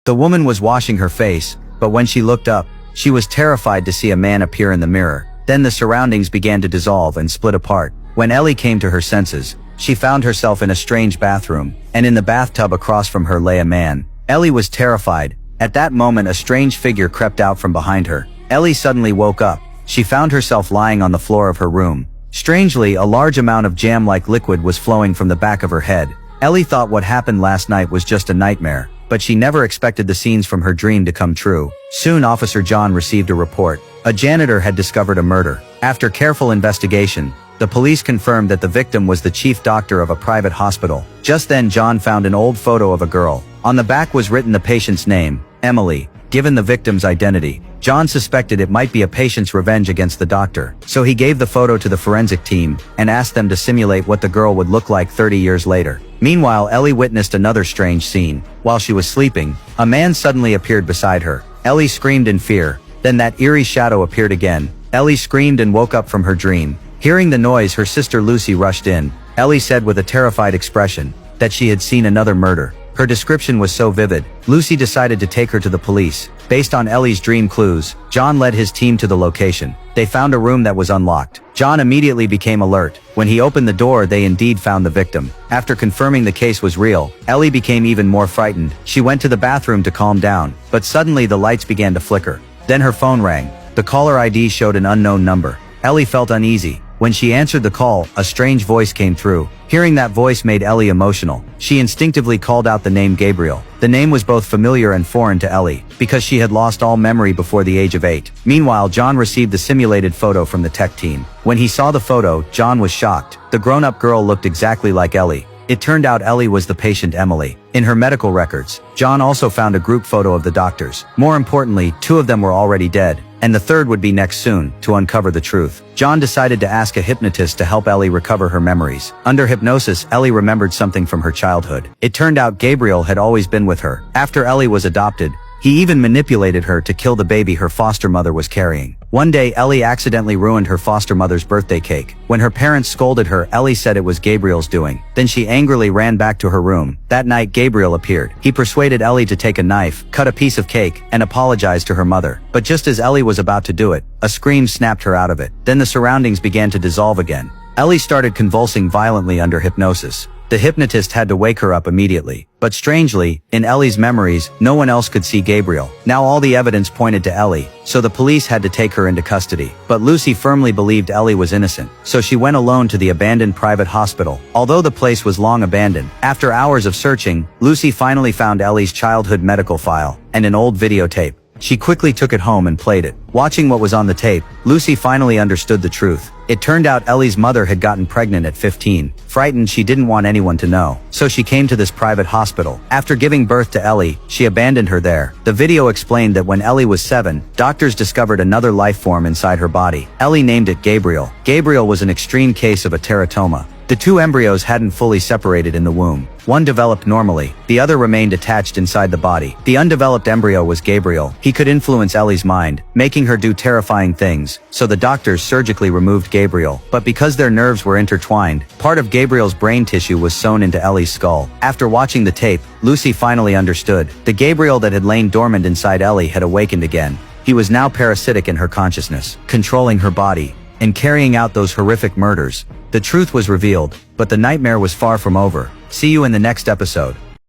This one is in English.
The woman was washing her face, but when she looked up, she was terrified to see a man appear in the mirror. Then the surroundings began to dissolve and split apart. When Ellie came to her senses, she found herself in a strange bathroom, and in the bathtub across from her lay a man. Ellie was terrified. At that moment, a strange figure crept out from behind her. Ellie suddenly woke up. She found herself lying on the floor of her room. Strangely, a large amount of jam-like liquid was flowing from the back of her head. Ellie thought what happened last night was just a nightmare, but she never expected the scenes from her dream to come true. Soon Officer John received a report. A janitor had discovered a murder. After careful investigation, the police confirmed that the victim was the chief doctor of a private hospital. Just then John found an old photo of a girl. On the back was written the patient's name, Emily. Given the victim's identity, John suspected it might be a patient's revenge against the doctor. So he gave the photo to the forensic team and asked them to simulate what the girl would look like 30 years later. Meanwhile, Ellie witnessed another strange scene. While she was sleeping, a man suddenly appeared beside her. Ellie screamed in fear. Then that eerie shadow appeared again. Ellie screamed and woke up from her dream. Hearing the noise, her sister Lucy rushed in. Ellie said with a terrified expression that she had seen another murder. Her description was so vivid, Lucy decided to take her to the police. Based on Ellie's dream clues, John led his team to the location. They found a room that was unlocked. John immediately became alert. When he opened the door, they indeed found the victim. After confirming the case was real, Ellie became even more frightened. She went to the bathroom to calm down, but suddenly the lights began to flicker. Then her phone rang. The caller ID showed an unknown number. Ellie felt uneasy. When she answered the call, a strange voice came through. Hearing that voice made Ellie emotional. She instinctively called out the name Gabriel. The name was both familiar and foreign to Ellie, because she had lost all memory before the age of 8. Meanwhile, John received the simulated photo from the tech team. When he saw the photo, John was shocked. The grown-up girl looked exactly like Ellie. It turned out Ellie was the patient Emily. In her medical records, John also found a group photo of the doctors. More importantly, 2 of them were already dead, and the 3rd would be next soon, to uncover the truth. John decided to ask a hypnotist to help Ellie recover her memories. Under hypnosis, Ellie remembered something from her childhood. It turned out Gabriel had always been with her. After Ellie was adopted, he even manipulated her to kill the baby her foster mother was carrying. One day, Ellie accidentally ruined her foster mother's birthday cake. When her parents scolded her, Ellie said it was Gabriel's doing. Then she angrily ran back to her room. That night, Gabriel appeared. He persuaded Ellie to take a knife, cut a piece of cake, and apologize to her mother. But just as Ellie was about to do it, a scream snapped her out of it. Then the surroundings began to dissolve again. Ellie started convulsing violently under hypnosis. The hypnotist had to wake her up immediately. But strangely, in Ellie's memories, no one else could see Gabriel. Now all the evidence pointed to Ellie, so the police had to take her into custody. But Lucy firmly believed Ellie was innocent, so she went alone to the abandoned private hospital. Although the place was long abandoned, after hours of searching, Lucy finally found Ellie's childhood medical file and an old videotape. She quickly took it home and played it. Watching what was on the tape, Lucy finally understood the truth. It turned out Ellie's mother had gotten pregnant at 15. Frightened, she didn't want anyone to know. So she came to this private hospital. After giving birth to Ellie, she abandoned her there. The video explained that when Ellie was 7, doctors discovered another life form inside her body. Ellie named it Gabriel. Gabriel was an extreme case of a teratoma. The 2 embryos hadn't fully separated in the womb. One developed normally, the other remained attached inside the body. The undeveloped embryo was Gabriel. He could influence Ellie's mind, making her do terrifying things, so the doctors surgically removed Gabriel. But because their nerves were intertwined, part of Gabriel's brain tissue was sewn into Ellie's skull. After watching the tape, Lucy finally understood. The Gabriel that had lain dormant inside Ellie had awakened again. He was now parasitic in her consciousness, controlling her body, and carrying out those horrific murders. The truth was revealed, but the nightmare was far from over. See you in the next episode.